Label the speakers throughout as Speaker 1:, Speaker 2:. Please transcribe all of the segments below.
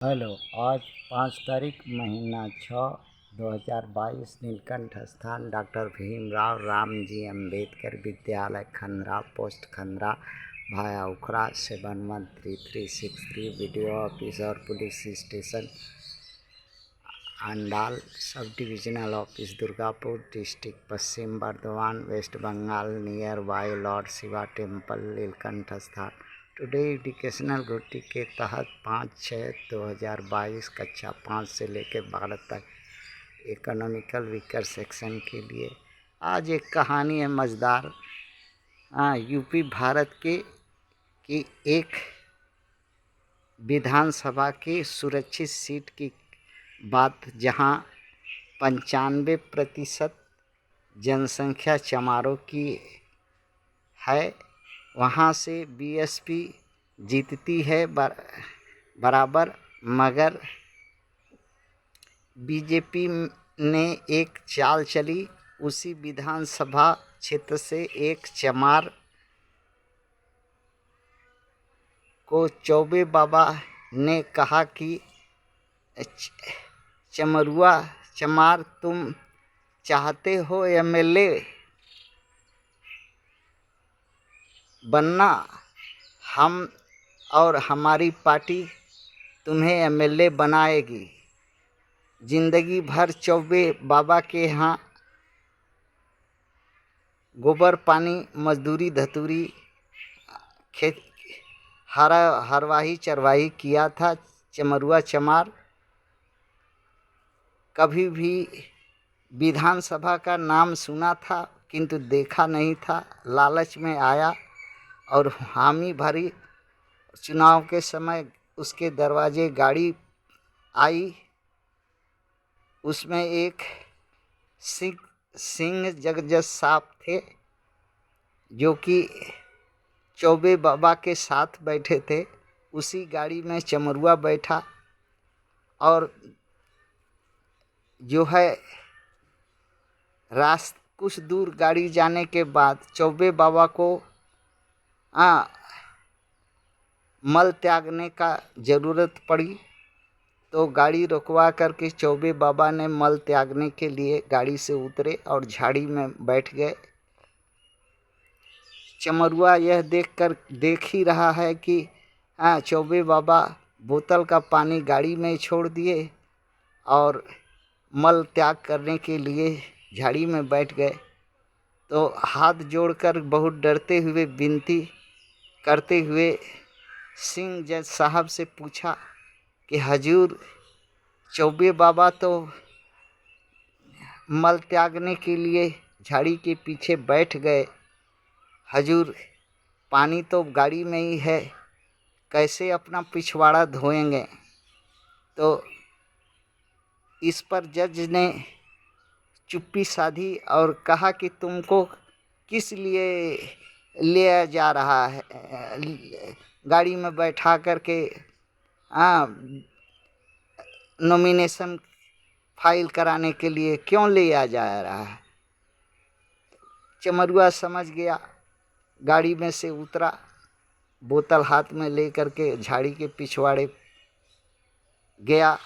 Speaker 1: Hello. आज 5 तारीख महीना 6 2022 नीलकंठ स्थान डॉक्टर भीमराव रामजी अम्बेडकर विद्यालय खंडरा पोस्ट खंडरा भाया उखरा 713363 वीडियो ऑफिस और police station Andal sub divisional office Durgapur district Paschim Bardhaman west Bengal near by lord Shiva temple Nilkanth Sthan. Today educational duty के तहत 5/6/2022 कक्षा 5 से लेकर 12 तक इकोनॉमिकल वीकर सेक्शन के लिए आज एक कहानी है मज़ेदार। यूपी भारत की एक विधानसभा की सुरक्षित सीट की बात, जहां 95% जनसंख्या चमारों की है, वहां से बीएसपी जीतती है बराबर। मगर बीजेपी ने एक चाल चली। उसी विधानसभा क्षेत्र से एक चमार को चौबे बाबा ने कहा कि चमार, तुम चाहते हो एमएलए बनना? हम और हमारी पार्टी तुम्हें एमएलए बनाएगी। जिंदगी भर चौबे बाबा के यहाँ गोबर पानी मजदूरी धतूरी खेत हरवाही चरवाही किया था। चमार कभी भी विधानसभा का नाम सुना था किंतु देखा नहीं था। लालच में आया और हामी भरी। चुनाव के समय उसके दरवाजे गाड़ी आई। उसमें एक सिंह जगजस साहब थे, जो कि चौबे बाबा के साथ बैठे थे। उसी गाड़ी में चमरुआ बैठा और जो है कुछ दूर गाड़ी जाने के बाद चौबे बाबा को मल त्यागने का ज़रूरत पड़ी, तो गाड़ी रुकवा करके चौबे बाबा ने मल त्यागने के लिए गाड़ी से उतरे और झाड़ी में बैठ गए। चमरुआ यह देख ही रहा है कि चौबे बाबा बोतल का पानी गाड़ी में छोड़ दिए और मल त्याग करने के लिए झाड़ी में बैठ गए। तो हाथ जोड़कर बहुत डरते हुए विनती करते हुए सिंह जज साहब से पूछा कि हजूर, चौबे बाबा तो मल त्यागने के लिए झाड़ी के पीछे बैठ गए। हजूर, पानी तो गाड़ी में ही है, कैसे अपना पिछवाड़ा धोएंगे? तो इस पर जज ने चुप्पी साधी और कहा कि तुमको किस लिए ले जा रहा है? गाड़ी में बैठा करके नॉमिनेशन फाइल कराने के लिए क्यों ले जा रहा है? चमरुआ समझ गया, गाड़ी में से उतरा, बोतल हाथ में ले करके झाड़ी के पिछवाड़े गया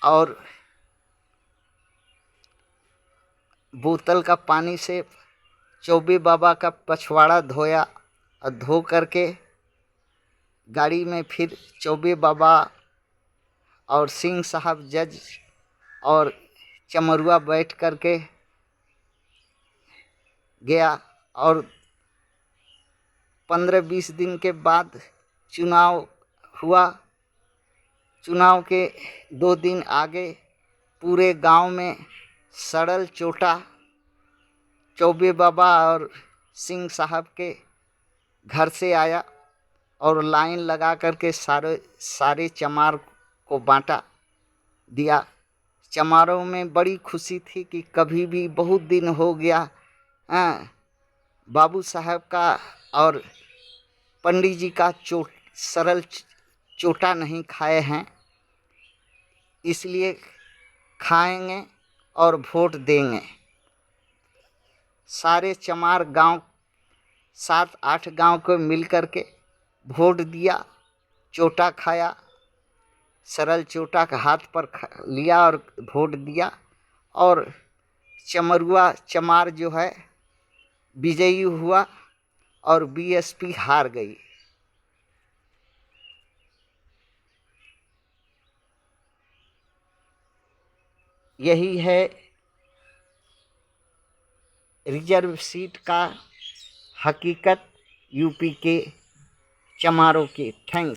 Speaker 1: और बोतल का पानी से चौबे बाबा का पछवाड़ा धोया और धो करके गाड़ी में फिर चौबे बाबा और सिंह साहब जज और चमरुआ बैठ करके गया। और 15-20 दिन के बाद चुनाव हुआ। चुनाव के 2 दिन आगे पूरे गांव में सड़ल चोटा चौबे बाबा और सिंह साहब के घर से आया और लाइन लगा करके सारे चमार को बांटा दिया। चमारों में बड़ी खुशी थी कि कभी भी बहुत दिन हो गया बाबू साहब का और पंडित जी का सरल चोटा नहीं खाए हैं, इसलिए खाएंगे और वोट देंगे। सारे चमार गांव 7-8 गांव को मिल करके वोट दिया, चोटा खाया। सरल चोटा का हाथ पर लिया और वोट दिया, और चमरुआ चमार जो है विजयी हुआ और बीएसपी हार गई। यही है रिजर्व सीट का हकीकत यूपी के चमारों के। थैंक्स।